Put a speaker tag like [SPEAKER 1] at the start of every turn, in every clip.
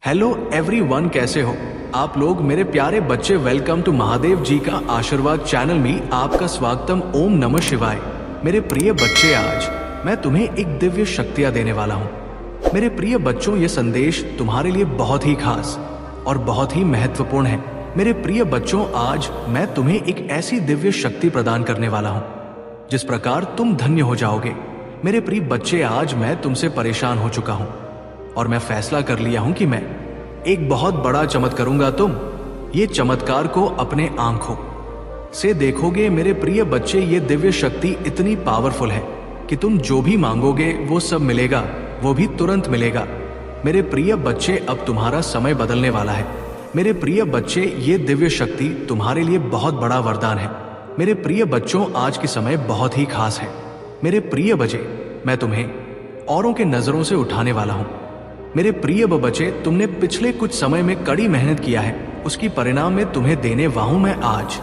[SPEAKER 1] Hello everyone, कैसे हो आप लोग मेरे प्यारे बच्चे। वेलकम टू महादेव जी का आशीर्वाद चैनल में आपका स्वागतम। ओम नमः शिवाय। मेरे प्रिय बच्चे, आज मैं तुम्हें एक दिव्य शक्तियां देने वाला हूं। मेरे प्रिय बच्चों, ये संदेश तुम्हारे लिए बहुत ही खास और बहुत ही महत्वपूर्ण है। मेरे प्रिय बच्चों, आज मैं तुम्हें एक ऐसी दिव्य शक्ति प्रदान करने वाला हूं जिस प्रकार तुम धन्य हो जाओगे। मेरे प्रिय बच्चे, आज मैं तुमसे परेशान हो चुका हूं और मैं फैसला कर लिया हूं कि मैं एक बहुत बड़ा चमत्कार करूंगा। तुम ये चमत्कार को अपने आंखों से देखोगे। मेरे प्रिय बच्चे, ये दिव्य शक्ति इतनी पावरफुल है कि तुम जो भी मांगोगे वो सब मिलेगा, वो भी तुरंत मिलेगा। मेरे प्रिय बच्चे, अब तुम्हारा समय बदलने वाला है। मेरे प्रिय बच्चे, ये दिव्य शक्ति तुम्हारे लिए बहुत बड़ा वरदान है। मेरे प्रिय बच्चों, आज की समय बहुत ही खास है। मेरे प्रिय बच्चे, मैं तुम्हें औरों के नजरों से उठाने वाला हूं। मेरे प्रिय बच्चे, तुमने पिछले कुछ समय में कड़ी मेहनत किया है, उसकी परिणाम में तुम्हें देने वाहूं। मैं आज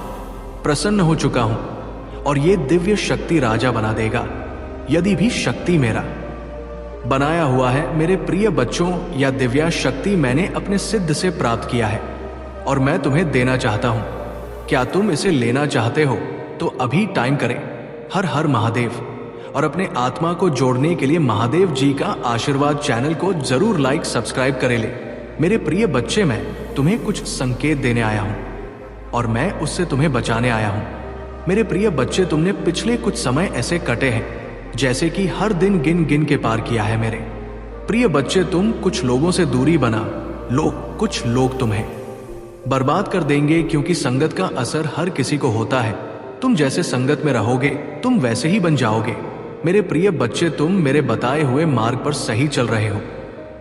[SPEAKER 1] प्रसन्न हो चुका हूं और ये दिव्य शक्ति राजा बना देगा। यदि भी शक्ति मेरा बनाया हुआ है मेरे प्रिय बच्चों, या दिव्या शक्ति मैंने अपने सिद्ध से प्राप्त किया है और मैं तुम्हें देना चाहता हूं। क्या तुम इसे लेना चाहते हो? तो अभी टाइम करें। हर हर महादेव। और अपने आत्मा को जोड़ने के लिए महादेव जी का आशीर्वाद चैनल को जरूर लाइक सब्सक्राइब करें ले। मेरे प्रिय बच्चे, मैं तुम्हें कुछ संकेत देने आया हूं और मैं उससे तुम्हें बचाने आया हूं। मेरे प्रिय बच्चे, तुमने पिछले कुछ समय ऐसे कटे हैं जैसे कि हर दिन गिन गिन के पार किया है। मेरे प्रिय बच्चे, तुम कुछ लोगों से दूरी बना लो, कुछ लोग तुम्हें बर्बाद कर देंगे, क्योंकि संगत का असर हर किसी को होता है। तुम जैसे संगत में रहोगे तुम वैसे ही बन जाओगे। मेरे प्रिय बच्चे, तुम मेरे बताए हुए मार्ग पर सही चल रहे हो।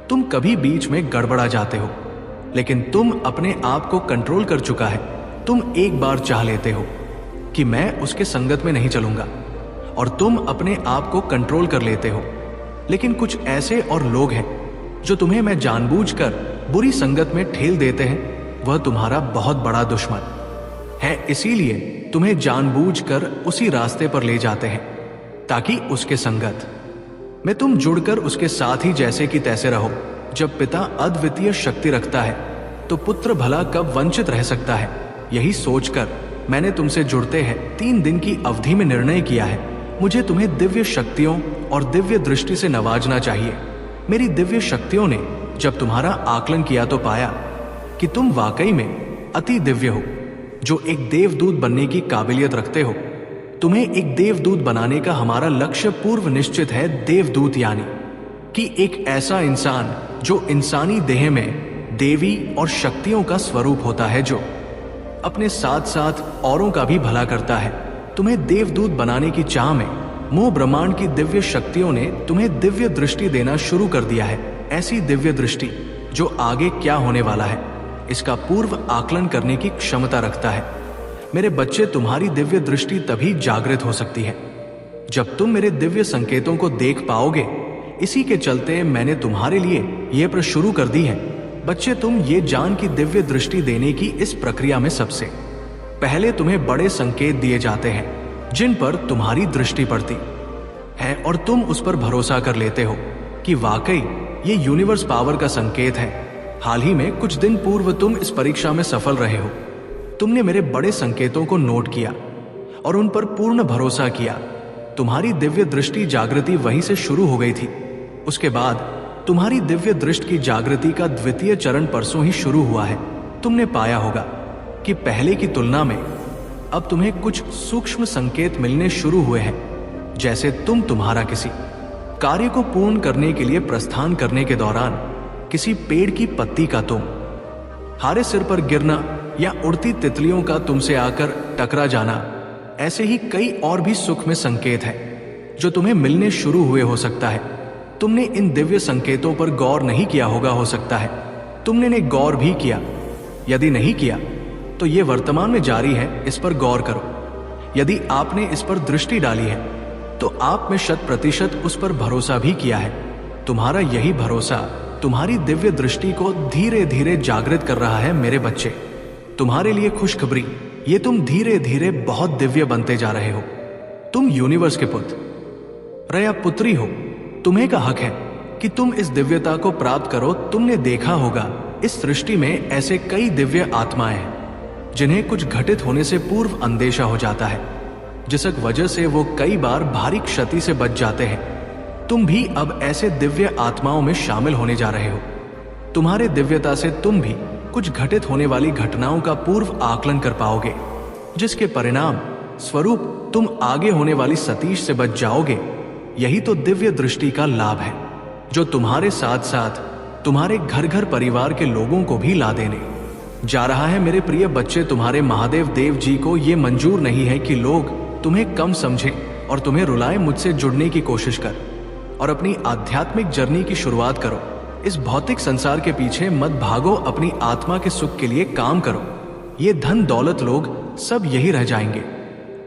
[SPEAKER 1] तुम कभी बीच में गड़बड़ा जाते हो, लेकिन तुम अपने आप को कंट्रोल कर चुका है। तुम एक बार चाह लेते हो कि मैं उसके संगत में नहीं चलूंगा और तुम अपने आप को कंट्रोल कर लेते हो। लेकिन कुछ ऐसे और लोग हैं जो तुम्हें मैं जानबूझकर बुरी संगत में ठेल देते हैं। वह तुम्हारा बहुत बड़ा दुश्मन है, इसीलिए तुम्हें जानबूझकर उसी रास्ते पर ले जाते हैं ताकि उसके संगत में तुम जुड़कर उसके साथ ही जैसे कि तैसे रहो। जब पिता अद्वितीय शक्ति रखता है तो पुत्र भला कब वंचित रह सकता है। यही सोचकर मैंने तुमसे जुड़ते हैं 3 दिन की अवधि में निर्णय किया है। मुझे तुम्हें दिव्य शक्तियों और दिव्य दृष्टि से नवाजना चाहिए। मेरी दिव्य शक्तियों ने जब तुम्हारा आकलन किया तो पाया कि तुम वाकई में अति दिव्य हो, जो एक देवदूत बनने की काबिलियत रखते हो। तुम्हें एक देवदूत बनाने का हमारा लक्ष्य पूर्व निश्चित है। देवदूत यानी कि एक ऐसा इंसान जो इंसानी देह में देवी और शक्तियों का स्वरूप होता है, जो अपने साथ साथ औरों का भी भला करता है। तुम्हें देवदूत बनाने की चाह में मोह ब्रह्मांड की दिव्य शक्तियों ने तुम्हें दिव्य दृष्टि देना शुरू कर दिया है। ऐसी दिव्य दृष्टि जो आगे क्या होने वाला है इसका पूर्व आकलन करने की क्षमता रखता है। मेरे बच्चे, तुम्हारी दिव्य दृष्टि तभी जागृत हो सकती है जब तुम मेरे दिव्य संकेतों को देख पाओगे। इसी के चलते मैंने तुम्हारे लिए यह प्रश्न शुरू कर दी है। बच्चे, तुम ये जान की दिव्य दृष्टि देने की इस प्रक्रिया में सबसे पहले तुम्हें बड़े संकेत दिए जाते हैं जिन पर तुम्हारी दृष्टि पड़ती है और तुम उस पर भरोसा कर लेते हो कि वाकई ये यूनिवर्स पावर का संकेत है। हाल ही में कुछ दिन पूर्व तुम इस परीक्षा में सफल रहे हो। तुमने मेरे बड़े संकेतों को नोट किया और उन पर पूर्ण भरोसा किया। तुम्हारी दिव्य दृष्टि जागृति वहीं से शुरू हो गई थी। उसके बाद तुम्हारी दिव्य दृष्टि की जागृति का द्वितीय चरण परसों ही शुरू हुआ है। तुमने पाया होगा कि पहले की तुलना में अब तुम्हें कुछ सूक्ष्म संकेत मिलने शुरू हुए हैं, जैसे तुम तुम्हारा किसी कार्य को पूर्ण करने के लिए प्रस्थान करने के दौरान किसी पेड़ की पत्ती का तुम्हारे सिर पर गिरना या उड़ती तितलियों का तुमसे आकर टकरा जाना। ऐसे ही कई और भी सूक्ष्म संकेत हैं जो तुम्हें मिलने शुरू हुए हो सकता है। तुमने इन दिव्य संकेतों पर गौर नहीं किया होगा, हो सकता है तुमने ने गौर भी किया। यदि नहीं किया तो ये वर्तमान में जारी है, इस पर गौर करो। यदि आपने इस पर दृष्टि डाली है तो आप में 100% उस पर भरोसा भी किया है। तुम्हारा यही भरोसा तुम्हारी दिव्य दृष्टि को धीरे धीरे जागृत कर रहा है। मेरे बच्चे, तुम्हारे लिए खुशखबरी, ये तुम धीरे धीरे बहुत दिव्य बनते जा रहे हो। तुम यूनिवर्स के पुत्र या पुत्री हो। तुम्हें का हक है कि तुम इस दिव्यता को प्राप्त करो। तुमने देखा होगा इस सृष्टि में ऐसे कई दिव्य आत्माएं हैं जिन्हें कुछ घटित होने से पूर्व अंदेशा हो जाता है, जिस वजह से वो कई बार भारी क्षति से बच जाते हैं। तुम भी अब ऐसे दिव्य आत्माओं में शामिल होने जा रहे हो। तुम्हारे दिव्यता से तुम भी कुछ घटित होने वाली घटनाओं का पूर्व आकलन कर पाओगे, जिसके परिणाम स्वरूप तुम आगे होने वाली सतीश से बच जाओगे। यही तो दिव्य दृष्टि का लाभ है, जो तुम्हारे साथ साथ तुम्हारे घर घर परिवार के लोगों को भी ला देने जा रहा है। मेरे प्रिय बच्चे, तुम्हारे महादेव देव जी को यह मंजूर नहीं है कि लोग तुम्हें कम समझें और तुम्हें रुलाएं। मुझसे जुड़ने की कोशिश कर और अपनी आध्यात्मिक जर्नी की शुरुआत करो। इस भौतिक संसार के पीछे मत भागो, अपनी आत्मा के सुख के लिए काम करो। ये धन दौलत लोग सब यही रह जाएंगे।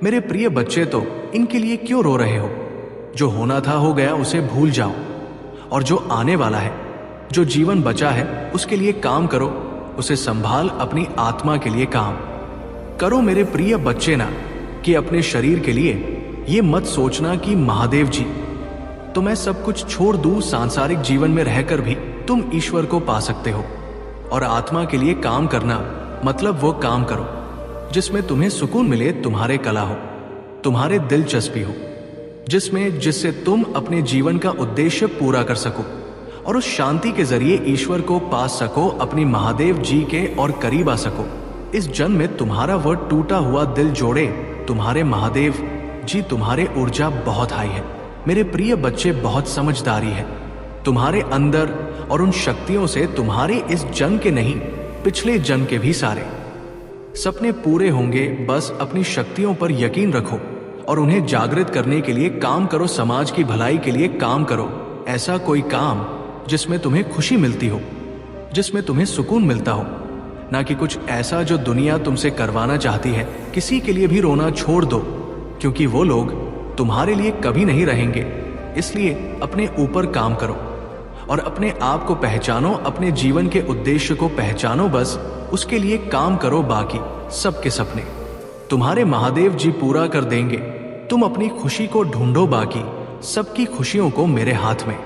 [SPEAKER 1] मेरे प्रिय बच्चे, तो इनके लिए क्यों रो रहे हो? जो होना था हो गया, उसे भूल जाओ। और जो आने वाला है, जो जीवन बचा है, उसके लिए काम करो। उसे संभाल, अपनी आत्मा के लिए काम करो। मेरे प्रिय बच्चे, ना कि अपने शरीर के लिए ये मत सोचना कि महादेव जी तो मैं सब कुछ छोड़ दूं। सांसारिक जीवन में रहकर भी तुम ईश्वर को पा सकते हो। और आत्मा के लिए काम करना मतलब वो काम करो जिसमें तुम्हें सुकून मिले, तुम्हारे कला हो, तुम्हारे दिलचस्पी हो, जिससे तुम अपने जीवन का उद्देश्य पूरा कर सको और उस शांति के जरिए ईश्वर को पा सको, अपनी महादेव जी के और करीब आ सको। इस जन्म में तुम्हारा वह टूटा हुआ दिल जोड़े तुम्हारे महादेव जी। तुम्हारे ऊर्जा बहुत हाई है मेरे प्रिय बच्चे, बहुत समझदारी है तुम्हारे अंदर, और उन शक्तियों से तुम्हारे इस जन्म के नहीं, पिछले जन्म के भी सारे सपने पूरे होंगे। बस अपनी शक्तियों पर यकीन रखो और उन्हें जागृत करने के लिए काम करो। समाज की भलाई के लिए काम करो। ऐसा कोई काम जिसमें तुम्हें खुशी मिलती हो, जिसमें तुम्हें सुकून मिलता हो, ना कि कुछ ऐसा जो दुनिया तुमसे करवाना चाहती है। किसी के लिए भी रोना छोड़ दो, क्योंकि वो लोग तुम्हारे लिए कभी नहीं रहेंगे। इसलिए अपने ऊपर काम करो और अपने आप को पहचानो, अपने जीवन के उद्देश्य को पहचानो, बस उसके लिए काम करो। बाकी सबके सपने तुम्हारे महादेव जी पूरा कर देंगे। तुम अपनी खुशी को ढूंढो, बाकी सबकी खुशियों को मेरे हाथ में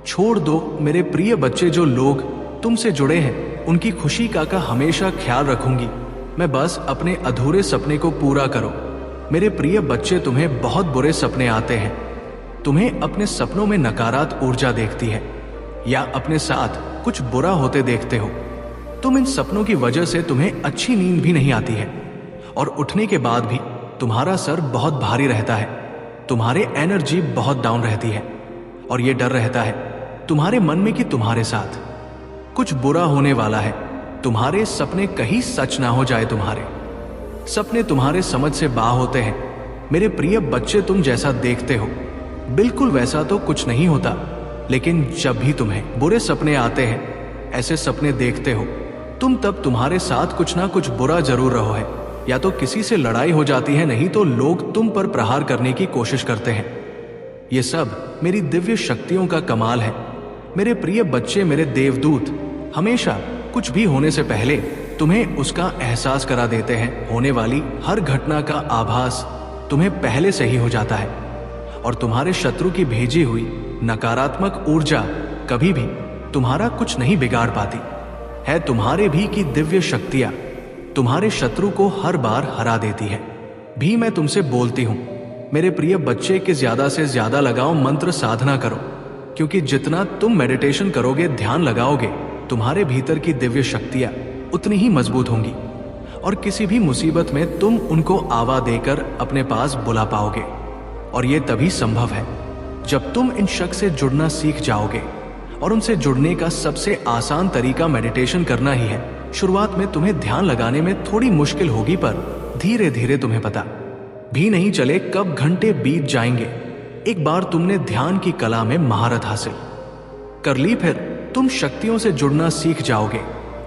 [SPEAKER 1] छोड़ दो। मेरे प्रिय बच्चे, जो लोग तुमसे जुड़े हैं उनकी खुशी का हमेशा ख्याल रखूंगी मैं। बस अपने अधूरे सपने को पूरा करो। मेरे प्रिय बच्चे, तुम्हें बहुत बुरे सपने आते हैं, तुम्हें अपने सपनों में नकारात्मक ऊर्जा देखती है या अपने साथ कुछ बुरा होते देखते हो। तुम इन सपनों की वजह से तुम्हें अच्छी नींद भी नहीं आती है और उठने के बाद भी तुम्हारा सर बहुत भारी रहता है, तुम्हारे एनर्जी बहुत डाउन रहती है और ये डर रहता है तुम्हारे मन में कि तुम्हारे साथ कुछ बुरा होने वाला है। तुम्हारे सपने कहीं सच ना हो जाए। तुम्हारे सपने तुम्हारे समझ से बाहर होते हैं। मेरे प्रिय बच्चे, तुम जैसा देखते हो बिल्कुल वैसा तो कुछ नहीं होता, लेकिन जब भी तुम्हें बुरे सपने आते हैं, ऐसे सपने देखते हो तुम, तब तुम्हारे साथ कुछ ना कुछ बुरा जरूर रहो है। या तो किसी से लड़ाई हो जाती है, नहीं तो लोग तुम पर प्रहार करने की कोशिश करते हैं। ये सब मेरी दिव्य शक्तियों का कमाल है। मेरे प्रिय बच्चे, मेरे देवदूत हमेशा कुछ भी होने से पहले तुम्हें उसका एहसास करा देते हैं। होने वाली हर घटना का आभास तुम्हें पहले से ही हो जाता है और तुम्हारे शत्रु की भेजी हुई नकारात्मक ऊर्जा कभी भी तुम्हारा कुछ नहीं बिगाड़ पाती है। तुम्हारे भी की दिव्य शक्तियां तुम्हारे शत्रु को हर बार हरा देती है। भी मैं तुमसे बोलती हूं मेरे प्रिय बच्चे कि ज्यादा से ज्यादा लगाओ, मंत्र साधना करो, क्योंकि जितना तुम मेडिटेशन करोगे, ध्यान लगाओगे, तुम्हारे भीतर की दिव्य शक्तियां उतनी ही मजबूत होंगी और किसी भी मुसीबत में तुम उनको आवा देकर अपने पास बुला पाओगे। और ये तभी संभव है जब तुम इन शक्ति से जुड़ना सीख जाओगे। और उनसे जुड़ने का सबसे आसान तरीका मेडिटेशन करना ही है। शुरुआत में तुम्हें ध्यान लगाने में थोड़ी मुश्किल होगी, पर धीरे धीरे तुम्हें पता भी नहीं चले कब घंटे बीत जाएंगे। एक बार तुमने ध्यान की कला में महारत हासिल कर ली, फिर तुम शक्तियों से जुड़ना सीख जाओगे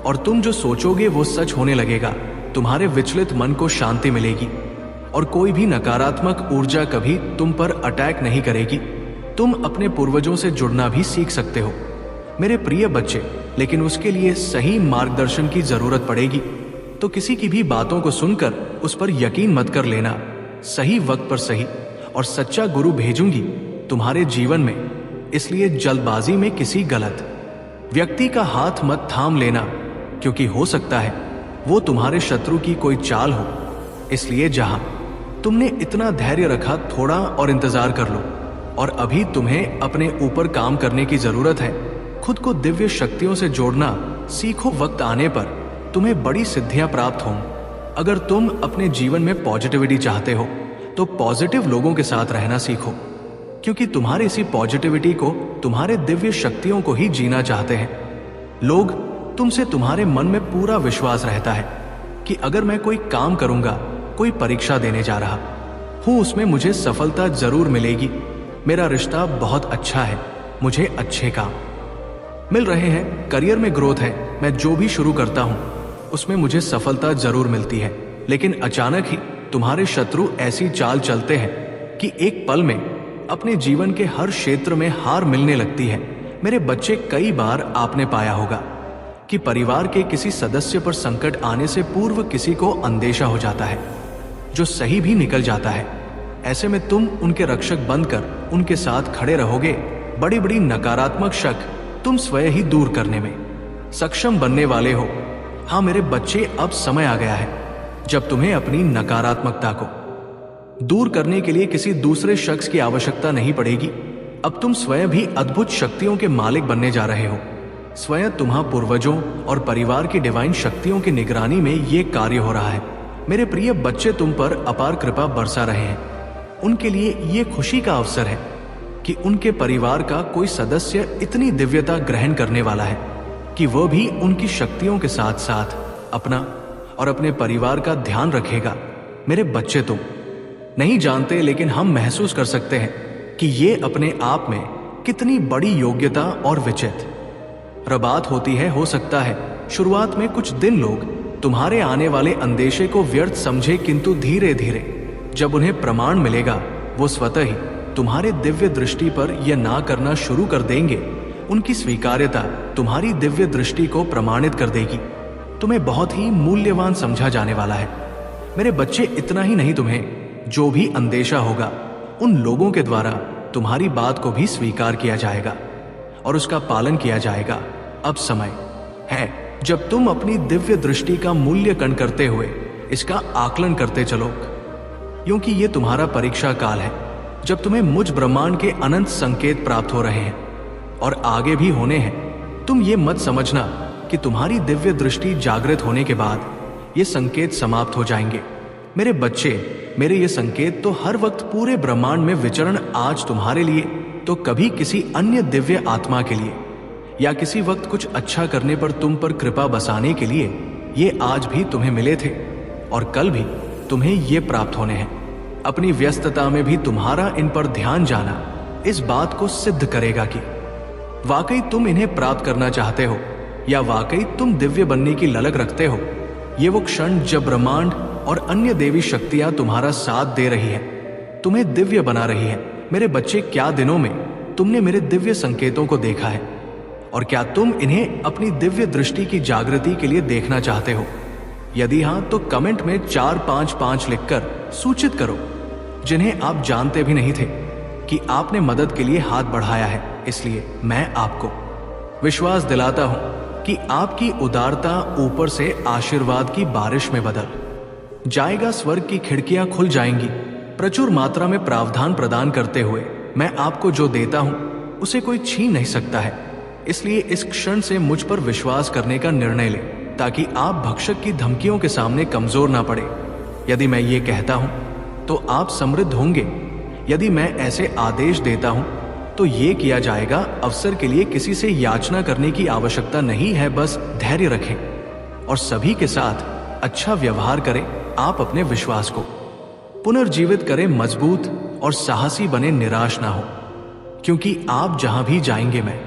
[SPEAKER 1] और तुम जो सोचोगे वो सच होने लगेगा। तुम्हारे विचलित मन को शांति मिलेगी और कोई भी नकारात्मक ऊर्जा कभी तुम पर अटैक नहीं करेगी। तुम अपने पूर्वजों से जुड़ना भी सीख सकते हो मेरे प्रिय बच्चे, लेकिन उसके लिए सही मार्गदर्शन की जरूरत पड़ेगी। तो किसी की भी बातों को सुनकर उस पर यकीन मत कर लेना। सही वक्त पर सही और सच्चा गुरु भेजूंगी तुम्हारे जीवन में, इसलिए जल्दबाजी में किसी गलत व्यक्ति का हाथ मत थाम लेना, क्योंकि हो सकता है वो तुम्हारे शत्रु की कोई चाल हो। इसलिए जहां तुमने इतना धैर्य रखा, थोड़ा और इंतजार कर लो। और अभी तुम्हें अपने ऊपर काम करने की जरूरत है। खुद को दिव्य शक्तियों से जोड़ना सीखो। वक्त आने पर तुम्हें बड़ी सिद्धियां प्राप्त हों। अगर तुम अपने जीवन में पॉजिटिविटी चाहते हो तो पॉजिटिव लोगों के साथ रहना सीखो, क्योंकि तुम्हारी इसी पॉजिटिविटी को, तुम्हारे दिव्य शक्तियों को ही जीना चाहते हैं। लोग तुमसे, तुम्हारे मन में पूरा विश्वास रहता है कि अगर मैं कोई काम करूंगा, कोई परीक्षा देने जा रहा हूं, उसमें मुझे सफलता जरूर मिलेगी। मेरा रिश्ता बहुत अच्छा है, मुझे अच्छे काम मिल रहे हैं, करियर में ग्रोथ है, मैं जो भी शुरू करता हूं उसमें मुझे सफलता जरूर मिलती है। लेकिन अचानक ही तुम्हारे शत्रु ऐसी चाल चलते हैं कि एक पल में अपने जीवन के हर क्षेत्र में हार मिलने लगती है। मेरे बच्चे, कई बार आपने पाया होगा कि परिवार के किसी सदस्य पर संकट आने से पूर्व किसी को अंदेशा हो जाता है, जो सही भी निकल जाता है। ऐसे में तुम उनके रक्षक बनकर उनके साथ खड़े रहोगे। बड़ी बड़ी नकारात्मक शक तुम स्वयं ही दूर करने में सक्षम बनने वाले हो। हाँ मेरे बच्चे, अब समय आ गया है जब तुम्हें अपनी नकारात्मकता को दूर करने के लिए किसी दूसरे शख्स की आवश्यकता नहीं पड़ेगी। अब तुम स्वयं भी अद्भुत शक्तियों के मालिक बनने जा रहे हो। स्वयं तुम्हारे पूर्वजों और परिवार की डिवाइन शक्तियों की निगरानी में ये कार्य हो रहा है। मेरे प्रिय बच्चे, तुम पर अपार कृपा बरसा रहे हैं। उनके लिए ये खुशी का अवसर है कि उनके परिवार का कोई सदस्य इतनी दिव्यता ग्रहण करने वाला है कि वह भी उनकी शक्तियों के साथ साथ अपना और अपने परिवार का ध्यान रखेगा। मेरे बच्चे, तुम नहीं जानते, लेकिन हम महसूस कर सकते हैं कि ये अपने आप में कितनी बड़ी योग्यता और विचित्र बात होती है। हो सकता है शुरुआत में कुछ दिन लोग तुम्हारे आने वाले अंदेशे को व्यर्थ समझे, किंतु धीरे धीरे जब उन्हें प्रमाण मिलेगा, वो स्वतः ही तुम्हारे दिव्य दृष्टि पर यह ना करना शुरू कर देंगे। उनकी स्वीकार्यता तुम्हारी दिव्य दृष्टि को प्रमाणित कर देगी। तुम्हें बहुत ही मूल्यवान समझा जाने वाला है। मेरे बच्चे, इतना ही नहीं, तुम्हें जो भी अंदेशा होगा उन लोगों के द्वारा तुम्हारी बात को भी स्वीकार किया जाएगा और उसका पालन किया जाएगा। अब समय है जब तुम अपनी दिव्य दृष्टि का मूल्यांकन करते हुए इसका आकलन करते चलो, क्योंकि ये तुम्हारा परीक्षा काल है जब तुम्हें मुझ ब्रह्मांड के अनंत संकेत प्राप्त हो रहे हैं और आगे भी होने हैं। तुम ये मत समझना कि तुम्हारी दिव्य दृष्टि जागृत होने के बाद ये संकेत समाप्त हो जाएंगे। मेरे बच्चे, मेरे ये संकेत तो हर वक्त पूरे ब्रह्मांड में विचरण, आज तुम्हारे लिए तो कभी किसी अन्य दिव्य आत्मा के लिए, या किसी वक्त कुछ अच्छा करने पर तुम पर कृपा बसाने के लिए, ये आज भी तुम्हें मिले थे और कल भी तुम्हें ये प्राप्त होने हैं। अपनी व्यस्तता में भी तुम्हारा इन पर ध्यान जाना इस बात को सिद्ध करेगा कि वाकई तुम इन्हें प्राप्त करना चाहते हो या वाकई तुम दिव्य बनने की ललक रखते हो। ये वो क्षण जब ब्रह्मांड और अन्य देवी शक्तियां तुम्हारा साथ दे रही है, तुम्हें दिव्य बना रही है। मेरे बच्चे, क्या दिनों में तुमने मेरे दिव्य संकेतों को देखा है और क्या तुम इन्हें अपनी दिव्य दृष्टि की जागृति के लिए देखना चाहते हो? यदि हां, तो कमेंट में 455 लिखकर सूचित करो। जिन्हें आप जानते भी नहीं थे कि आपने मदद के लिए हाथ बढ़ाया है, इसलिए मैं आपको विश्वास दिलाता हूं कि आपकी उदारता ऊपर से आशीर्वाद की बारिश में बदल जाएगा। स्वर्ग की खिड़कियां खुल जाएंगी, प्रचुर मात्रा में प्रावधान प्रदान करते हुए मैं आपको जो देता हूं उसे कोई छीन नहीं सकता है। इसलिए इस क्षण से मुझ पर विश्वास करने का निर्णय लें, ताकि आप भक्षक की धमकियों के सामने कमजोर ना पड़े। यदि मैं ये कहता हूं तो आप समृद्ध होंगे। यदि मैं ऐसे आदेश देता हूं तो ये किया जाएगा। अवसर के लिए किसी से याचना करने की आवश्यकता नहीं है, बस धैर्य रखें और सभी के साथ अच्छा व्यवहार करें। आप अपने विश्वास को पुनर्जीवित करें, मजबूत और साहसी बने, निराश ना हो, क्योंकि आप जहां भी जाएंगे मैं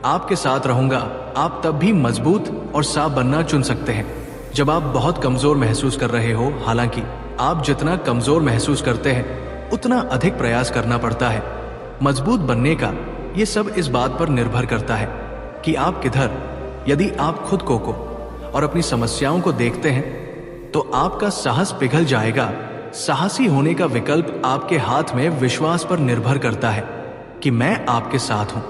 [SPEAKER 1] आपके साथ रहूंगा। आप तब भी मजबूत और साफ बनना चुन सकते हैं जब आप बहुत कमजोर महसूस कर रहे हो। हालांकि आप जितना कमजोर महसूस करते हैं उतना अधिक प्रयास करना पड़ता है मजबूत बनने का। ये सब इस बात पर निर्भर करता है कि आप किधर। यदि आप खुद को और अपनी समस्याओं को देखते हैं तो आपका साहस पिघल जाएगा। साहसी होने का विकल्प आपके हाथ में विश्वास पर निर्भर करता है कि मैं आपके साथ हूं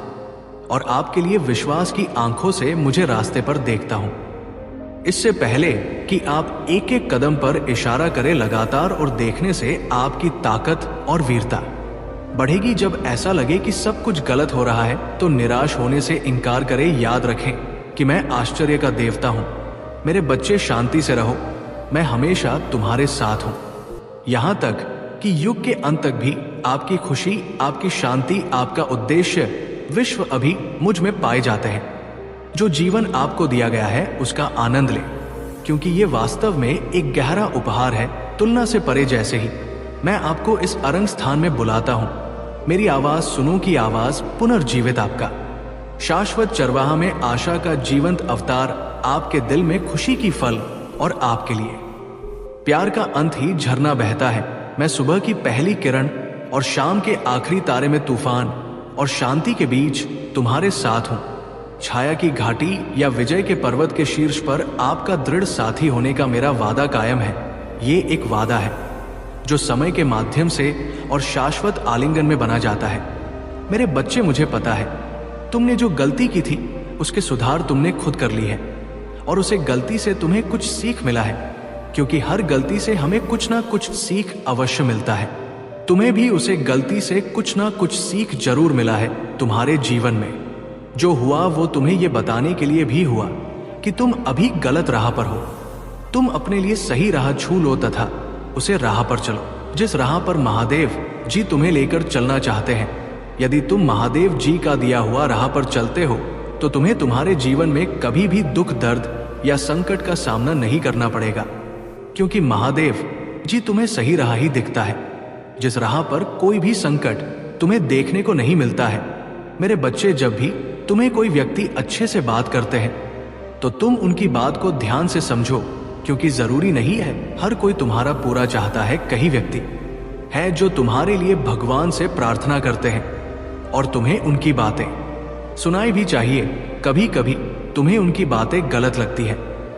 [SPEAKER 1] और आपके लिए विश्वास की आंखों से मुझे रास्ते पर देखता हूं। इससे पहले कि आप एक एक कदम पर इशारा करें, लगातार और देखने से आपकी ताकत और वीरता बढ़ेगी। जब ऐसा लगे कि सब कुछ गलत हो रहा है तो निराश होने से इनकार करें। याद रखें कि मैं आश्चर्य का देवता हूं। मेरे बच्चे, शांति से रहो, मैं हमेशा तुम्हारे साथ हूं। यहां तक कि युग के अंत तक भी आपकी खुशी, आपकी शांति, आपका उद्देश्य, विश्व अभी मुझ में पाए जाते हैं। जो जीवन आपको दिया गया है उसका आनंद ले, क्योंकि ये वास्तव में एक गहरा उपहार है, तुलना से परे। जैसे ही मैं आपको इस अरंग स्थान में बुलाता हूं, मेरी आवाज सुनो की आवाज पुनर्जीवित आपका शाश्वत चरवाहा में आशा का जीवंत अवतार, आपके दिल में खुशी की फल और आपके लिए प्यार का अंत ही झरना बहता है। मैं सुबह की पहली किरण और शाम के आखिरी तारे में तूफान और शांति के बीच तुम्हारे साथ हूं। छाया की घाटी या विजय के पर्वत के शीर्ष पर आपका दृढ़ साथी होने का मेरा वादा कायम है। ये एक वादा है जो समय के माध्यम से और शाश्वत आलिंगन में बना जाता है। मेरे बच्चे, मुझे पता है तुमने जो गलती की थी उसके सुधार तुमने खुद कर ली है, और उसे गलती से तुम्हें कुछ सीख मिला है, क्योंकि हर गलती से हमें कुछ ना कुछ सीख अवश्य मिलता है। तुम्हें भी उसे गलती से कुछ ना कुछ सीख जरूर मिला है। तुम्हारे जीवन में जो हुआ वो तुम्हें ये बताने के लिए भी हुआ कि तुम अभी गलत राह पर हो। तुम अपने लिए सही राह छू लो तथा उसे राह पर चलो, जिस राह पर महादेव जी तुम्हें लेकर चलना चाहते हैं। यदि तुम महादेव जी का दिया हुआ राह पर चलते हो तो तुम्हें तुम्हारे जीवन में कभी भी दुख, दर्द या संकट का सामना नहीं करना पड़ेगा, क्योंकि महादेव जी तुम्हें सही राह ही दिखता है, जिस राह पर कोई भी संकट तुम्हें देखने को नहीं मिलता है। मेरे बच्चे, जब भी तुम्हें कोई व्यक्ति अच्छे से बात करते हैं तो तुम उनकी बात को ध्यान से समझो, क्योंकि जरूरी नहीं है हर कोई तुम्हारा पूरा चाहता है। कई व्यक्ति हैं जो तुम्हारे लिए भगवान से प्रार्थना करते हैं और तुम्हें उनकी बातें सुनाई भी चाहिए। कभी कभी तुम्हें उनकी बातें गलत लगती है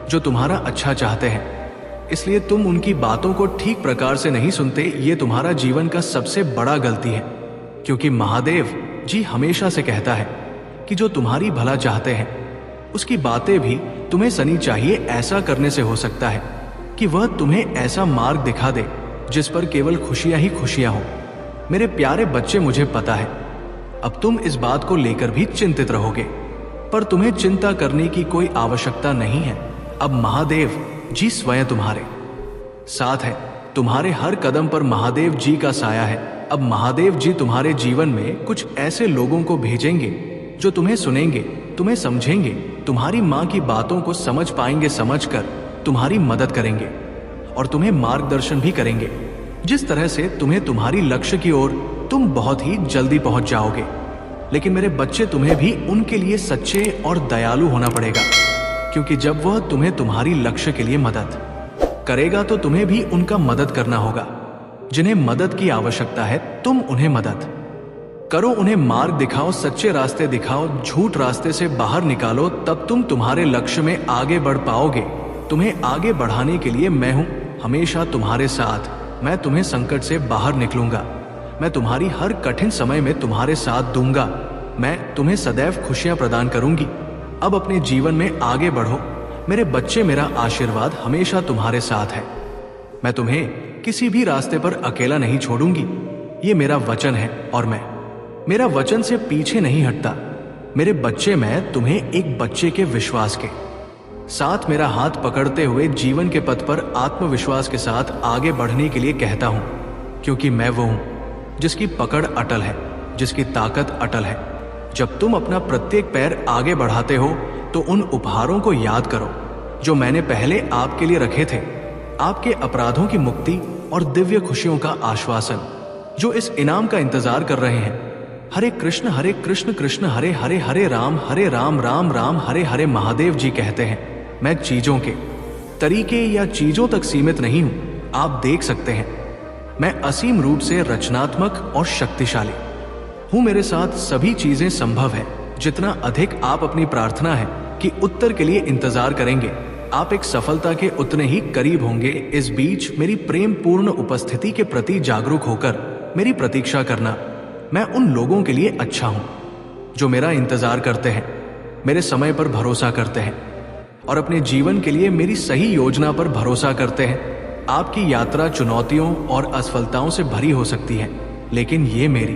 [SPEAKER 1] जो तुम्हारा अच्छा चाहते हैं, इसलिए तुम उनकी बातों को ठीक प्रकार से नहीं सुनते। ये तुम्हारा जीवन का सबसे बड़ा गलती है, क्योंकि महादेव जी हमेशा से कहता है कि जो तुम्हारी भला चाहते हैं उसकी बातें भी तुम्हें सुननी चाहिए। ऐसा करने से हो सकता है कि वह तुम्हें ऐसा मार्ग दिखा दे जिस पर केवल खुशियां ही खुशियां हो। मेरे प्यारे बच्चे, मुझे पता है अब तुम इस बात को लेकर भी चिंतित रहोगे, पर तुम्हें चिंता करने की कोई आवश्यकता नहीं है। अब महादेव जी स्वयं तुम्हारे साथ है। तुम्हारे हर कदम पर महादेव जी का साया है। अब महादेव जी तुम्हारे जीवन में कुछ ऐसे लोगों को भेजेंगे जो तुम्हें सुनेंगे, तुम्हें समझेंगे, तुम्हारी माँ की बातों को समझ पाएंगे, समझकर तुम्हारी मदद करेंगे और तुम्हें मार्गदर्शन भी करेंगे, जिस तरह से तुम्हें तुम्हारी लक्ष्य की ओर तुम बहुत ही जल्दी पहुंच जाओगे। लेकिन मेरे बच्चे, तुम्हें भी उनके लिए सच्चे और दयालु होना पड़ेगा, क्योंकि जब वह तुम्हें तुम्हारी लक्ष्य के लिए मदद करेगा तो तुम्हें भी उनका मदद करना होगा। जिन्हें मदद की आवश्यकता है तुम उन्हें मदद करो, उन्हें मार्ग दिखाओ, सच्चे रास्ते दिखाओ, झूठ रास्ते से बाहर निकालो, तब तुम तुम्हारे लक्ष्य में आगे बढ़ पाओगे। तुम्हें आगे बढ़ाने के लिए मैं हूं हमेशा तुम्हारे साथ। मैं तुम्हें संकट से बाहर निकलूंगा, मैं तुम्हारी हर कठिन समय में तुम्हारे साथ दूंगा, मैं तुम्हें सदैव खुशियां प्रदान करूंगी। अब अपने जीवन में आगे बढ़ो मेरे बच्चे, मेरा आशीर्वाद हमेशा तुम्हारे साथ है। मैं तुम्हें किसी भी रास्ते पर अकेला नहीं छोड़ूंगी, ये मेरा वचन है और मैं मेरा वचन से पीछे नहीं हटता। मेरे बच्चे, मैं तुम्हें एक बच्चे के विश्वास के साथ मेरा हाथ पकड़ते हुए जीवन के पथ पर आत्मविश्वास के साथ आगे बढ़ने के लिए कहता हूं, क्योंकि मैं वो हूं जिसकी पकड़ अटल है, जिसकी ताकत अटल है। जब तुम अपना प्रत्येक पैर आगे बढ़ाते हो तो उन उपहारों को याद करो जो मैंने पहले आपके लिए रखे थे, आपके अपराधों की मुक्ति और दिव्य खुशियों का आश्वासन जो इस इनाम का इंतजार कर रहे हैं। हरे कृष्ण कृष्ण हरे हरे, हरे राम राम राम हरे हरे। महादेव जी कहते हैं, मैं चीजों के तरीके या चीजों तक सीमित नहीं हूं, आप देख सकते हैं मैं असीम रूप से रचनात्मक और शक्तिशाली हूं। मेरे साथ सभी चीजें संभव है। जितना अधिक आप अपनी प्रार्थना है कि उत्तर के लिए इंतजार करेंगे, आप एक सफलता के उतने ही करीब होंगे। इस बीच मेरी प्रेम पूर्ण उपस्थिति के प्रति जागरूक होकर मेरी प्रतीक्षा करना। मैं उन लोगों के लिए अच्छा हूं जो मेरा इंतजार करते हैं, मेरे समय पर भरोसा करते हैं और अपने जीवन के लिए मेरी सही योजना पर भरोसा करते हैं। आपकी यात्रा चुनौतियों और असफलताओं से भरी हो सकती है, लेकिन ये मेरी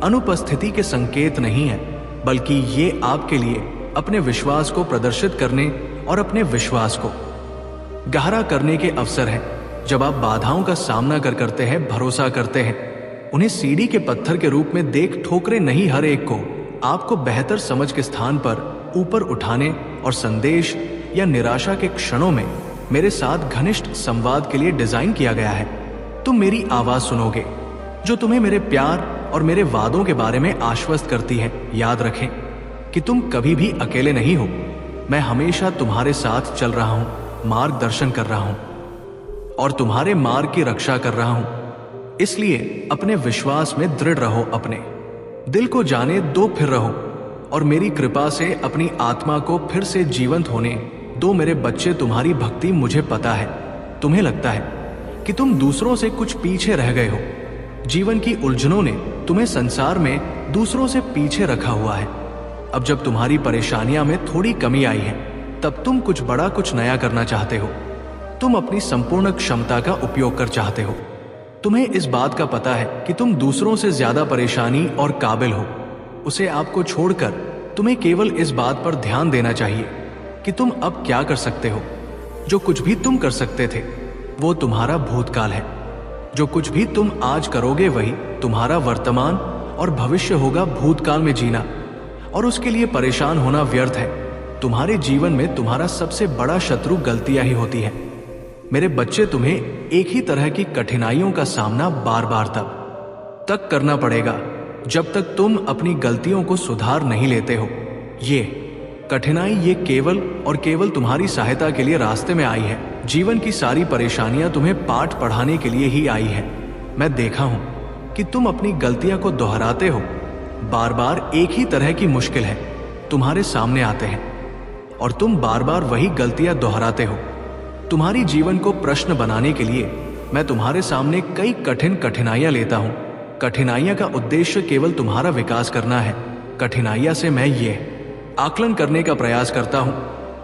[SPEAKER 1] अनुपस्थिति के संकेत नहीं है, बल्कि ये आपके लिए अपने विश्वास को प्रदर्शित करने और अपने विश्वास को गहरा करने के अवसर हैं। जब आप बाधाओं का सामना करते हैं, भरोसा करते हैं, उन्हें सीढ़ी के पत्थर के रूप में देख ठोकरे नहीं, हर एक को आपको बेहतर समझ के स्थान पर ऊपर उठाने और संदेश या निराशा के क्षणों में मेरे साथ घनिष्ठ संवाद के लिए डिजाइन किया गया है। तुम मेरी आवाज सुनोगे, जो तुम्हें मेरे प्यार और मेरे वादों के बारे में आश्वस्त करती है। याद रखें कि तुम कभी भी अकेले नहीं हो। मैं हमेशा तुम्हारे साथ चल रहा हूं, मार्गदर्शन कर रहा हूं और तुम्हारे मार्ग की रक्षा कर रहा हूं। इसलिए अपने विश्वास में दृढ़ रहो, अपने दिल को जाने दो, फिर रहो और मेरी कृपा से अपनी आत्मा को फिर से जीवंत होने दो। मेरे बच्चे, तुम्हारी भक्ति, मुझे पता है तुम्हें लगता है कि तुम दूसरों से कुछ पीछे रह गए हो। जीवन की उलझनों ने तुम्हें संसार में दूसरों से पीछे रखा हुआ है। अब जब तुम्हारी परेशानियां में थोड़ी कमी आई है, तब तुम कुछ बड़ा, कुछ नया करना चाहते हो। तुम अपनी संपूर्ण क्षमता का उपयोग कर चाहते हो। तुम्हें इस बात का पता है कि तुम दूसरों से ज्यादा परेशानी और काबिल हो। उसे आपको छोड़कर तुम्हें केवल इस बात पर ध्यान देना चाहिए कि तुम अब क्या कर सकते हो। जो कुछ भी तुम कर सकते थे वो तुम्हारा भूतकाल है। जो कुछ भी तुम आज करोगे वही तुम्हारा वर्तमान और भविष्य होगा। भूतकाल में जीना और उसके लिए परेशान होना व्यर्थ है। तुम्हारे जीवन में तुम्हारा सबसे बड़ा शत्रु गलतियां ही होती है। मेरे बच्चे, तुम्हें एक ही तरह की कठिनाइयों का सामना बार बार तब तक करना पड़ेगा जब तक तुम अपनी गलतियों को सुधार नहीं लेते हो। ये कठिनाई ये केवल और केवल तुम्हारी सहायता के लिए रास्ते में आई है। जीवन की सारी परेशानियां तुम्हें पाठ पढ़ाने के लिए ही आई है। मैं देखा हूं कि तुम अपनी गलतियां को दोहराते हो। बार बार एक ही तरह की मुश्किल है तुम्हारे सामने आते हैं और तुम बार बार वही गलतियां दोहराते हो। तुम्हारी जीवन को प्रश्न बनाने के लिए मैं तुम्हारे सामने कई कठिनाइयां लेता हूं। कठिनाइयां का उद्देश्य केवल तुम्हारा विकास करना है। कठिनाइयां से मैं ये आकलन करने का प्रयास करता हूं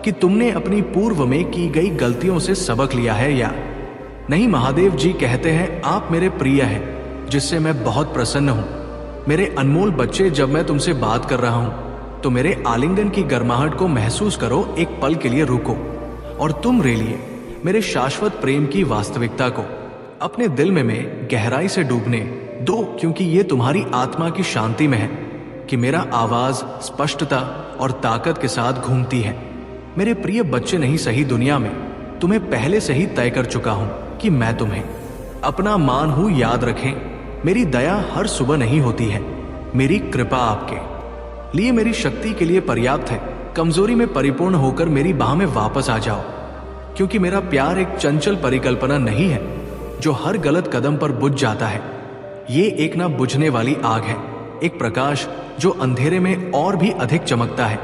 [SPEAKER 1] कि तुमने अपनी पूर्व में की गई गलतियों से सबक लिया है या नहीं। महादेव जी कहते हैं, आप मेरे प्रिय हैं जिससे मैं बहुत प्रसन्न हूं। मेरे अनमोल बच्चे, जब मैं तुमसे बात कर रहा हूं तो मेरे आलिंगन की गर्माहट को महसूस करो। एक पल के लिए रुको और तुम रेलिए मेरे शाश्वत प्रेम की वास्तविकता को अपने दिल में गहराई से डूबने दो, क्योंकि ये तुम्हारी आत्मा की शांति में है कि मेरा आवाज स्पष्टता और ताकत के साथ घूमती है। मेरे प्रिय बच्चे, नहीं सही दुनिया में तुम्हें पहले से ही तय कर चुका हूं कि मैं तुम्हें अपना मान हूं। याद रखें, मेरी दया हर सुबह नहीं होती है। मेरी कृपा आपके लिए मेरी शक्ति के लिए पर्याप्त है। कमजोरी में परिपूर्ण होकर मेरी बाह में वापस आ जाओ, क्योंकि मेरा प्यार एक चंचल परिकल्पना नहीं है जो हर गलत कदम पर बुझ जाता है। ये एक ना बुझने वाली आग है, एक प्रकाश जो अंधेरे में और भी अधिक चमकता है।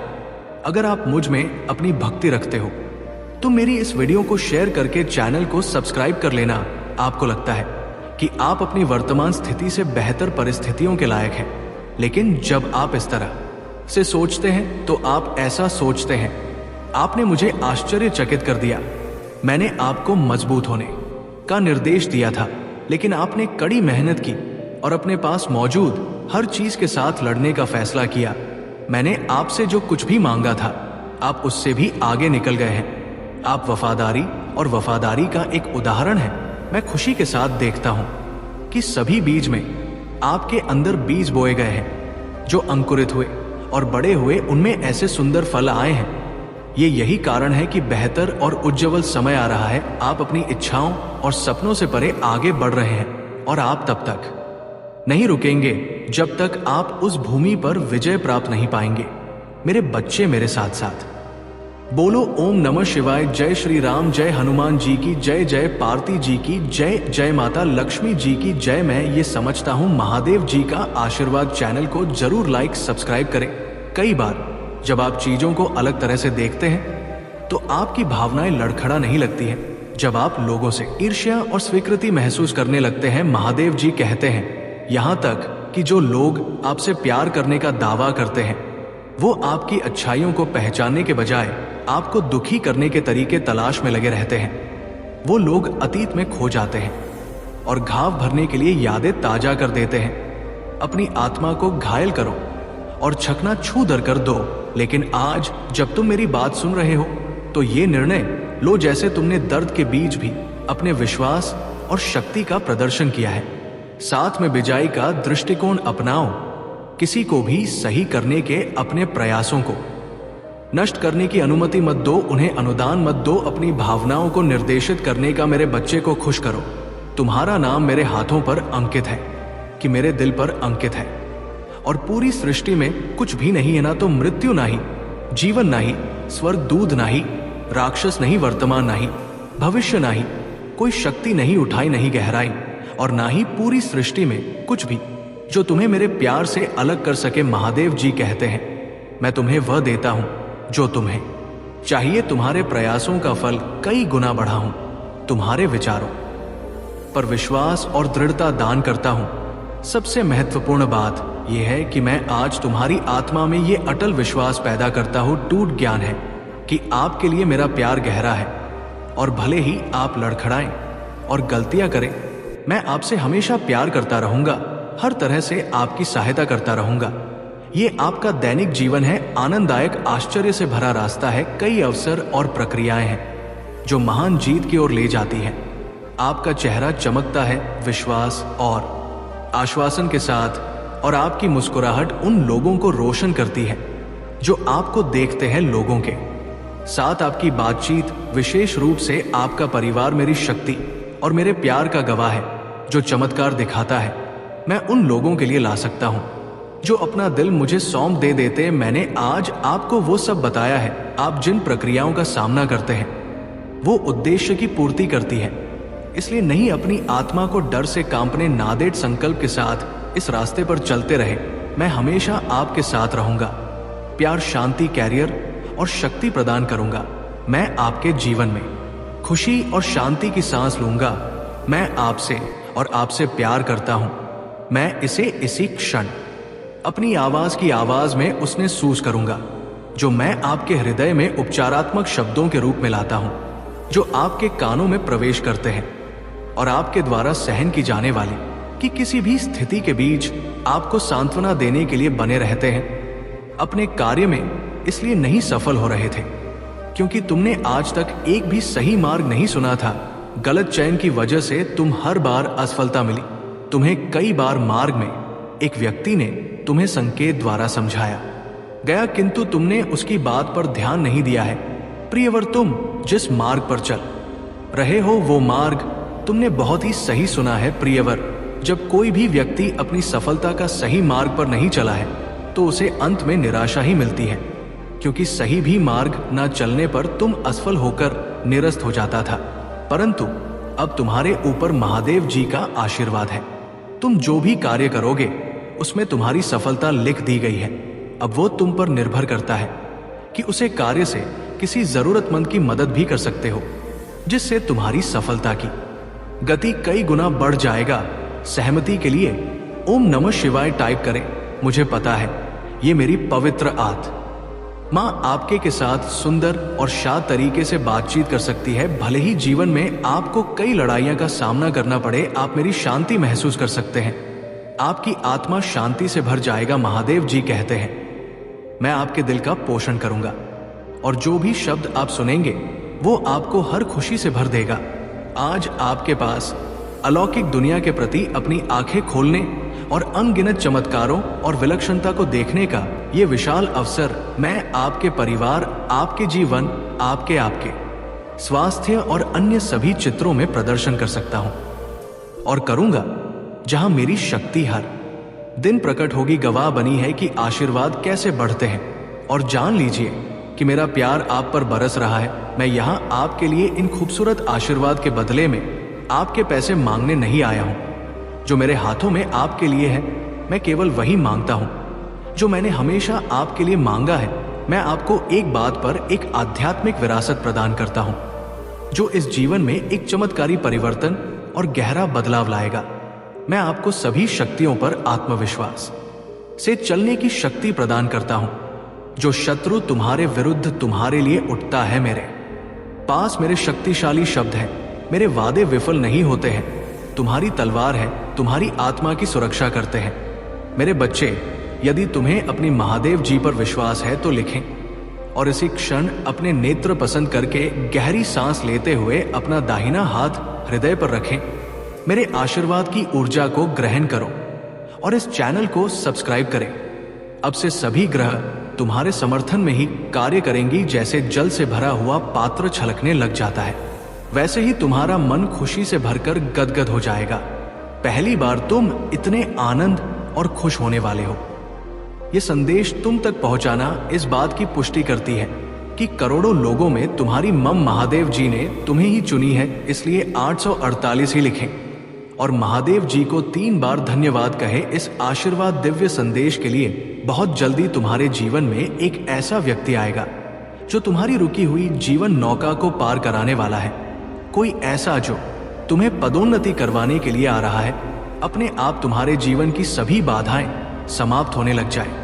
[SPEAKER 1] अगर आप मुझ में अपनी भक्ति रखते हो तो मेरी इस वीडियो को शेयर करके चैनल को सब्सक्राइब कर लेना। आपको लगता है कि आप अपनी वर्तमान स्थिति से बेहतर परिस्थितियों के लायक हैं, लेकिन जब आप इस तरह से सोचते हैं तो आप ऐसा सोचते हैं। आपने मुझे आश्चर्यचकित कर दिया। मैंने आपको मजबूत होने का निर्देश दिया था, लेकिन आपने कड़ी मेहनत की और अपने पास मौजूद हर चीज के साथ लड़ने का फैसला किया। मैंने आपसे जो कुछ भी मांगा था, आप उससे भी आगे निकल गए हैं। आप वफादारी और वफादारी का एक उदाहरण है। मैं खुशी के साथ देखता हूं कि सभी बीज में आपके अंदर बीज बोए गए हैं जो अंकुरित हुए और बड़े हुए, उनमें ऐसे सुंदर फल आए हैं। यही कारण है कि बेहतर और उज्जवल समय आ रहा है। आप अपनी इच्छाओं और सपनों से परे आगे बढ़ रहे हैं और आप तब तक नहीं रुकेंगे जब तक आप उस भूमि पर विजय प्राप्त नहीं पाएंगे। मेरे बच्चे, मेरे साथ साथ बोलो ओम नमः शिवाय। जय श्री राम, जय हनुमान जी की जय, जय पार्वती जी की जय, जय माता लक्ष्मी जी की जय। मैं ये समझता हूँ महादेव जी का आशीर्वाद। चैनल को जरूर लाइक सब्सक्राइब करें। कई बार जब आप चीजों को अलग तरह से देखते हैं तो आपकी भावनाएं लड़खड़ा नहीं लगती हैं। जब आप लोगों से ईर्ष्या और स्वीकृति महसूस करने लगते हैं, महादेव जी कहते हैं, यहाँ तक कि जो लोग आपसे प्यार करने का दावा करते हैं वो आपकी अच्छाइयों को पहचानने के बजाय आपको दुखी करने के तरीके तलाश में लगे रहते हैं। वो लोग अतीत में खो जाते हैं और घाव भरने के लिए यादें ताजा कर देते हैं। अपनी आत्मा को घायल करो और छकना छू दर कर दो, लेकिन आज जब तुम मेरी बात सुन रहे हो तो ये निर्णय लो जैसे तुमने दर्द के बीच भी अपने विश्वास और शक्ति का प्रदर्शन किया है। साथ में बिजाई का दृष्टिकोण अपनाओ। किसी को भी सही करने के अपने प्रयासों को नष्ट करने की अनुमति मत दो, उन्हें अनुदान मत दो। अपनी भावनाओं को निर्देशित करने का मेरे बच्चे को खुश करो। तुम्हारा नाम मेरे हाथों पर अंकित है कि मेरे दिल पर अंकित है, और पूरी सृष्टि में कुछ भी नहीं है, ना तो मृत्यु ना ही जीवन, ना ही स्वर्ग दूध, ना ही राक्षस, नहीं वर्तमान, ना ही भविष्य, ना ही कोई शक्ति, नहीं उठाई, नहीं गहराई, और ना ही पूरी सृष्टि में कुछ भी जो तुम्हें मेरे प्यार से अलग कर सके। महादेव जी कहते हैं मैं तुम्हें वह देता हूं जो तुम्हें चाहिए। तुम्हारे प्रयासों का फल कई गुना बढ़ा हूं। तुम्हारे विचारों पर विश्वास और दृढ़ता दान करता हूं। सबसे महत्वपूर्ण बात यह है कि मैं आज तुम्हारी आत्मा में ये अटल विश्वास पैदा करता हूं, टूट ज्ञान है कि आपके लिए मेरा प्यार गहरा है, और भले ही आप लड़खड़ाएं और गलतियां करें, मैं आपसे हमेशा प्यार करता रहूंगा, हर तरह से आपकी सहायता करता रहूंगा। ये आपका दैनिक जीवन है, आनंददायक, आश्चर्य से भरा रास्ता है। कई अवसर और प्रक्रियाएं हैं जो महान जीत की ओर ले जाती हैं। आपका चेहरा चमकता है विश्वास और आश्वासन के साथ, और आपकी मुस्कुराहट उन लोगों को रोशन करती है जो आपको देखते हैं। लोगों के साथ आपकी बातचीत, विशेष रूप से आपका परिवार, मेरी शक्ति और मेरे प्यार का गवाह है जो चमत्कार दिखाता है। मैं उन लोगों के लिए ला सकता हूं जो अपना दिल मुझे सौंप दे देते। मैंने आज आपको वो सब बताया है। आप जिन प्रक्रियाओं का सामना करते हैं वो उद्देश्य की पूर्ति करती है, इसलिए नहीं अपनी आत्मा को डर से कांपने ना दे। संकल्प के साथ इस रास्ते पर चलते रहे। मैं हमेशा आपके साथ रहूंगा, प्यार, शांति, कैरियर और शक्ति प्रदान करूंगा। मैं आपके जीवन में खुशी और शांति की सांस लूंगा। मैं आपसे और आपसे प्यार करता हूं। मैं इसे इसी क्षण अपनी आवाज की आवाज में उसने सूस करूंगा जो मैं आपके हृदय में उपचारात्मक शब्दों के रूप में लाता हूं, जो आपके कानों में प्रवेश करते हैं और आपके द्वारा सहन की जाने वाली कि किसी भी स्थिति के बीच आपको सांत्वना देने के लिए बने रहते हैं। अपने कार्य में इसलिए नहीं सफल हो रहे थे क्योंकि तुमने आज तक एक भी सही मार्ग नहीं सुना था। गलत चयन की वजह से तुम हर बार असफलता मिली। तुम्हें कई बार मार्ग में एक व्यक्ति ने तुम्हें संकेत द्वारा समझाया गया, किंतु तुमने उसकी बात पर ध्यान नहीं दिया है। प्रियवर, तुम जिस मार्ग पर चल रहे हो वो मार्ग तुमने बहुत ही सही सुना है। प्रियवर, जब कोई भी व्यक्ति अपनी सफलता का सही मार्ग पर नहीं चला है तो उसे अंत में निराशा ही मिलती है, क्योंकि सही भी मार्ग न चलने पर तुम असफल होकर निरस्त हो जाता था। परंतु अब तुम्हारे ऊपर महादेव जी का आशीर्वाद है। तुम जो भी कार्य करोगे उसमें तुम्हारी सफलता लिख दी गई है। अब वो तुम पर निर्भर करता है कि उसे कार्य से किसी जरूरतमंद की मदद भी कर सकते हो, जिससे तुम्हारी सफलता की गति कई गुना बढ़ जाएगा। सहमति के लिए ओम नमः शिवाय टाइप करें। मुझे पता है ये मेरी पवित्र माँ आपके के साथ सुंदर और शांत तरीके से बातचीत कर सकती है। भले ही जीवन में आपको कई लड़ाइयां का सामना करना पड़े, आप मेरी शांति महसूस कर सकते हैं। आपकी आत्मा शांति से भर जाएगा। महादेव जी कहते हैं मैं आपके दिल का पोषण करूंगा, और जो भी शब्द आप सुनेंगे वो आपको हर खुशी से भर देगा। आज आपके पास अलौकिक दुनिया के प्रति अपनी आंखें खोलने और अनगिनत चमत्कारों और विलक्षणता को देखने का ये विशाल अवसर मैं आपके परिवार, आपके जीवन, आपके स्वास्थ्य और अन्य सभी चित्रों में प्रदर्शन कर सकता हूं, और करूंगा जहां मेरी शक्ति हर दिन प्रकट होगी। गवाह बनी है कि आशीर्वाद कैसे बढ़ते हैं, और जान लीजिए कि मेरा प्यार आप पर बरस रहा है। मैं यहां आपके लिए इन खूबसूरत आशीर्वाद के बदले में आपके पैसे मांगने नहीं आया हूं। जो मेरे हाथों में आपके लिए है, मैं केवल वही मांगता हूं जो मैंने हमेशा आपके लिए मांगा है। मैं आपको एक बात पर एक आध्यात्मिक विरासत प्रदान करता हूं जो इस जीवन में एक चमत्कारी परिवर्तन और गहरा बदलाव लाएगा। मैं आपको सभी शक्तियों पर आत्मविश्वास से चलने की शक्ति प्रदान करता हूं। जो शत्रु तुम्हारे विरुद्ध तुम्हारे लिए उठता है, मेरे पास मेरे शक्तिशाली शब्द हैं। मेरे वादे विफल नहीं होते हैं। तुम्हारी तलवार है, तुम्हारी आत्मा की सुरक्षा करते हैं। मेरे बच्चे, यदि तुम्हें अपनी महादेव जी पर विश्वास है तो लिखें और इसी क्षण अपने नेत्र पसंद करके गहरी सांस लेते हुए अपना दाहिना हाथ हृदय पर रखें। मेरे आशीर्वाद की ऊर्जा को ग्रहण करो और इस चैनल को सब्सक्राइब करें। अब से सभी ग्रह तुम्हारे समर्थन में ही कार्य करेंगी। जैसे जल से भरा हुआ पात्र छलकने लग जाता है, वैसे ही तुम्हारा मन खुशी से भरकर गदगद हो जाएगा। पहली बार तुम इतने आनंद और खुश होने वाले हो। यह संदेश तुम तक पहुंचाना इस बात की पुष्टि करती है कि करोड़ों लोगों में तुम्हारी मम महादेव जी ने तुम्हें ही चुनी है। इसलिए 848 ही लिखें और महादेव जी को 3 बार धन्यवाद कहे। इस आशीर्वाद दिव्य संदेश के लिए बहुत जल्दी तुम्हारे जीवन में एक ऐसा व्यक्ति आएगा जो तुम्हारी रुकी हुई जीवन नौका को पार कराने वाला है। कोई ऐसा जो तुम्हें पदोन्नति करवाने के लिए आ रहा है। अपने आप तुम्हारे जीवन की सभी बाधाएं समाप्त होने लग जाए।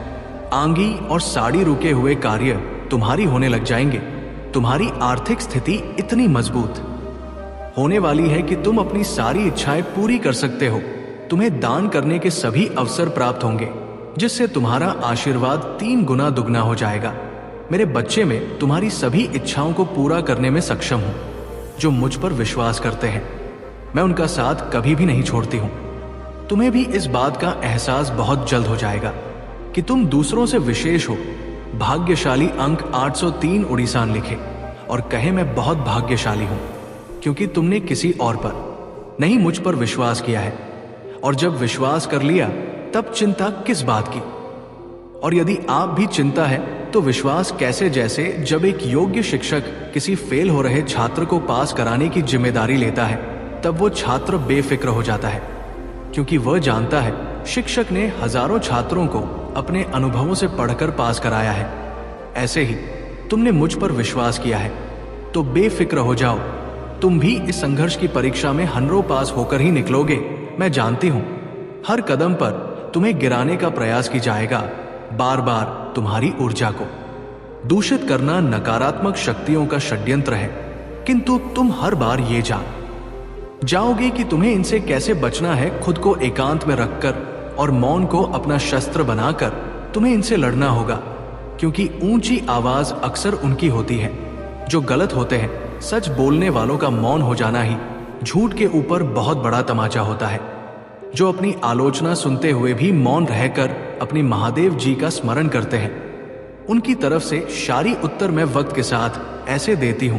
[SPEAKER 1] आंगी और साड़ी रुके हुए कार्य तुम्हारी होने लग जाएंगे। तुम्हारी आर्थिक स्थिति इतनी मजबूत होने वाली है कि तुम अपनी सारी इच्छाएं पूरी कर सकते हो। तुम्हें दान करने के सभी अवसर प्राप्त होंगे, जिससे तुम्हारा आशीर्वाद 3 गुना दुगना हो जाएगा। मेरे बच्चे, में तुम्हारी सभी इच्छाओं को पूरा करने में सक्षम हूं। जो मुझ पर विश्वास करते हैं, मैं उनका साथ कभी भी नहीं छोड़ती हूं। तुम्हें भी इस बात का एहसास बहुत जल्द हो जाएगा कि तुम दूसरों से विशेष हो। भाग्यशाली अंक 803 उड़ीसान लिखे और कहे, मैं बहुत भाग्यशाली हूं क्योंकि तुमने किसी और पर नहीं, मुझ पर विश्वास किया है। और जब विश्वास कर लिया तब चिंता किस बात की। और यदि आप भी चिंता है तो विश्वास कैसे। जैसे जब एक योग्य शिक्षक किसी फेल हो रहे छात्र को पास कराने की जिम्मेदारी लेता है, तब वो छात्र बेफिक्र हो जाता है क्योंकि वह जानता है शिक्षक ने हजारों छात्रों को अपने अनुभवों से पढ़कर पास कराया है। ऐसे ही तुमने मुझ पर विश्वास किया है तो बेफिक्र हो जाओ। तुम भी इस संघर्ष की परीक्षा में 100 पास होकर ही निकलोगे। मैं जानती हूं हर कदम पर तुम्हें गिराने का प्रयास की जाएगा। बार बार तुम्हारी ऊर्जा को दूषित करना नकारात्मक शक्तियों का षड्यंत्र है, किंतु तुम हर बार ये जान जाओगे कि तुम्हें इनसे कैसे बचना है। खुद को एकांत में रखकर और मौन को अपना शस्त्र बनाकर तुम्हें इनसे लड़ना होगा, क्योंकि ऊंची आवाज अक्सर उनकी होती है जो गलत होते हैं। सच बोलने वालों का मौन हो जाना ही झूठ के ऊपर बहुत बड़ा तमाचा होता है। जो अपनी आलोचना सुनते हुए भी मौन रहकर अपनी महादेव जी का स्मरण करते हैं, उनकी तरफ से शारी उत्तर मैं वक्त के साथ ऐसे देती हूं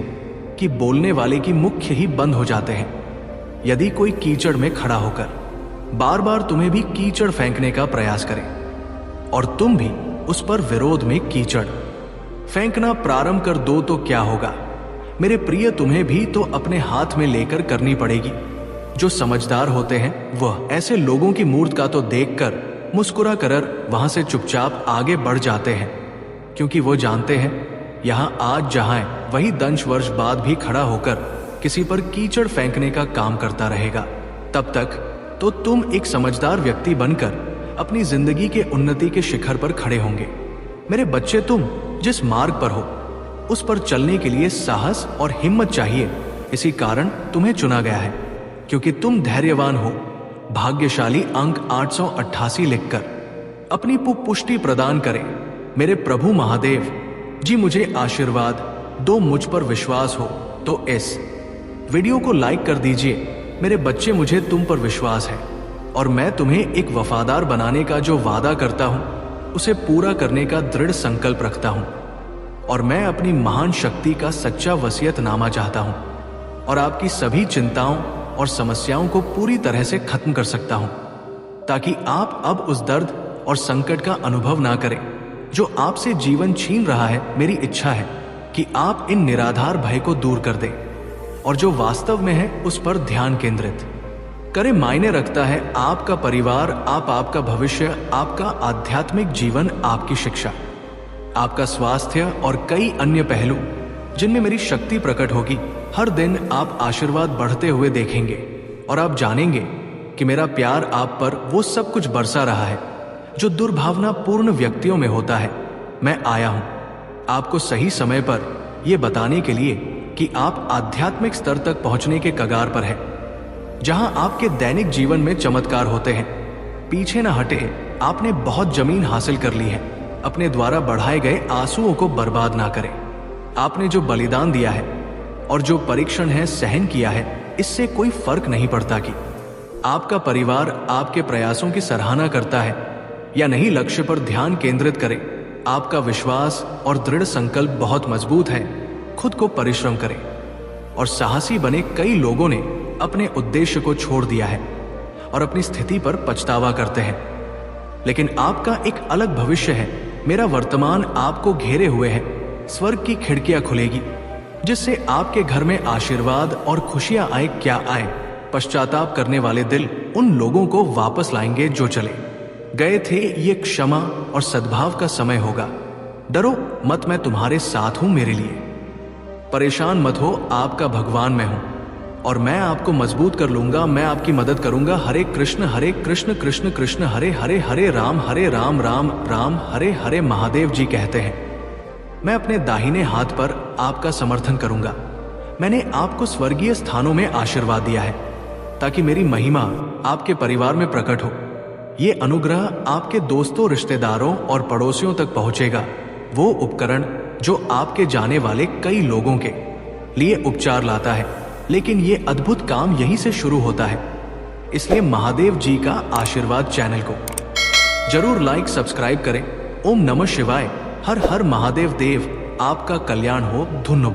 [SPEAKER 1] कि बोलने वाले की मुख्य ही बंद हो जाते हैं। यदि कोई कीचड़ में खड़ा होकर बार बार तुम्हें भी कीचड़ फेंकने का प्रयास करे और तुम भी उस पर विरोध में कीचड़ फेंकना प्रारंभ कर दो तो क्या होगा। मेरे प्रिय, तुम्हें भी तो अपने हाथ में लेकर करनी पड़ेगी। जो समझदार होते हैं वह ऐसे लोगों की मूर्त का तो देखकर मुस्कुरा कर वहां से चुपचाप आगे बढ़ जाते हैं, क्योंकि वो जानते हैं यहां आज जहां है वही 10 वर्ष बाद भी खड़ा होकर किसी पर कीचड़ फेंकने का काम करता रहेगा। तब तक तो तुम एक समझदार व्यक्ति बनकर अपनी जिंदगी के उन्नति के शिखर पर खड़े होंगे। मेरे बच्चे, तुम जिस मार्ग पर हो उस पर चलने के लिए साहस और हिम्मत चाहिए। इसी कारण तुम्हें चुना गया है, क्योंकि तुम धैर्यवान हो। भाग्यशाली अंक 888 लिखकर अपनी पुष्टि प्रदान करें। मेरे प्रभु महादेव जी, मुझे आशीर्वाद दो। मुझ पर विश्वास हो तो इस वीडियो को लाइक कर दीजिए। मेरे बच्चे, मुझे तुम पर विश्वास है और मैं तुम्हें एक वफादार बनाने का जो वादा करता हूं उसे पूरा करने का दृढ़ संकल्प रखता हूं। और मैं अपनी महान शक्ति का सच्चा वसीयतनामा चाहता हूं और आपकी सभी चिंताओं और समस्याओं को पूरी तरह से खत्म कर सकता हूं, ताकि आप अब उस दर्द और संकट का अनुभव ना करें जो आपसे जीवन छीन रहा है। मेरी इच्छा है कि आप इन निराधार भय को दूर कर दें और जो वास्तव में है उस पर ध्यान केंद्रित करें। मायने रखता है आपका परिवार, आपका भविष्य, आपका आध्यात्मिक जीवन, आपकी शिक्षा, आपका स्वास्थ्य और कई अन्य पहलू जिनमें मेरी शक्ति प्रकट होगी। हर दिन आप आशीर्वाद बढ़ते हुए देखेंगे और आप जानेंगे कि मेरा प्यार आप पर वो सब कुछ बरसा रहा है जो दुर्भावना पूर्ण व्यक्तियों में होता है। मैं आया हूं आपको सही समय पर यह बताने के लिए कि आप आध्यात्मिक स्तर तक पहुंचने के कगार पर हैं, जहां आपके दैनिक जीवन में चमत्कार होते हैं। पीछे न हटे, आपने बहुत जमीन हासिल कर ली है। अपने द्वारा बढ़ाए गए आंसुओं को बर्बाद ना करें। आपने जो बलिदान दिया है और जो परीक्षण है सहन किया है, इससे कोई फर्क नहीं पड़ता कि आपका परिवार आपके प्रयासों की सराहना करता है या नहीं। लक्ष्य पर ध्यान केंद्रित करें। आपका विश्वास और दृढ़ संकल्प बहुत मजबूत है। खुद को परिश्रम करें और साहसी बने। कई लोगों ने अपने उद्देश्य को छोड़ दिया है और अपनी स्थिति पर पछतावा करते हैं, लेकिन आपका एक अलग भविष्य है। मेरा वर्तमान आपको घेरे हुए है। स्वर्ग की खिड़कियां खुलेगी जिससे आपके घर में आशीर्वाद और खुशियां आए। क्या आए? पश्चाताप करने वाले दिल उन लोगों को वापस लाएंगे जो चले गए थे। ये क्षमा और सद्भाव का समय होगा। डरो मत, मैं तुम्हारे साथ हूं। मेरे लिए परेशान मत हो, आपका भगवान मैं हूं और मैं आपको मजबूत कर लूंगा। मैं आपकी मदद करूंगा। हरे कृष्ण कृष्ण कृष्ण हरे हरे, हरे राम राम राम हरे हरे। महादेव जी कहते हैं, मैं अपने दाहिने हाथ पर आपका समर्थन करूंगा। मैंने आपको स्वर्गीय स्थानों में आशीर्वाद दिया है ताकि मेरी महिमा आपके परिवार में प्रकट हो। ये अनुग्रह आपके दोस्तों, रिश्तेदारों और पड़ोसियों तक पहुंचेगा। वो उपकरण जो आपके जाने वाले कई लोगों के लिए उपचार लाता है, लेकिन ये अद्भुत काम यहीं से शुरू होता है। इसलिए महादेव जी का आशीर्वाद चैनल को जरूर लाइक सब्सक्राइब करें। ओम नमः शिवाय। हर हर महादेव देव। आपका कल्याण हो। धन्यवाद।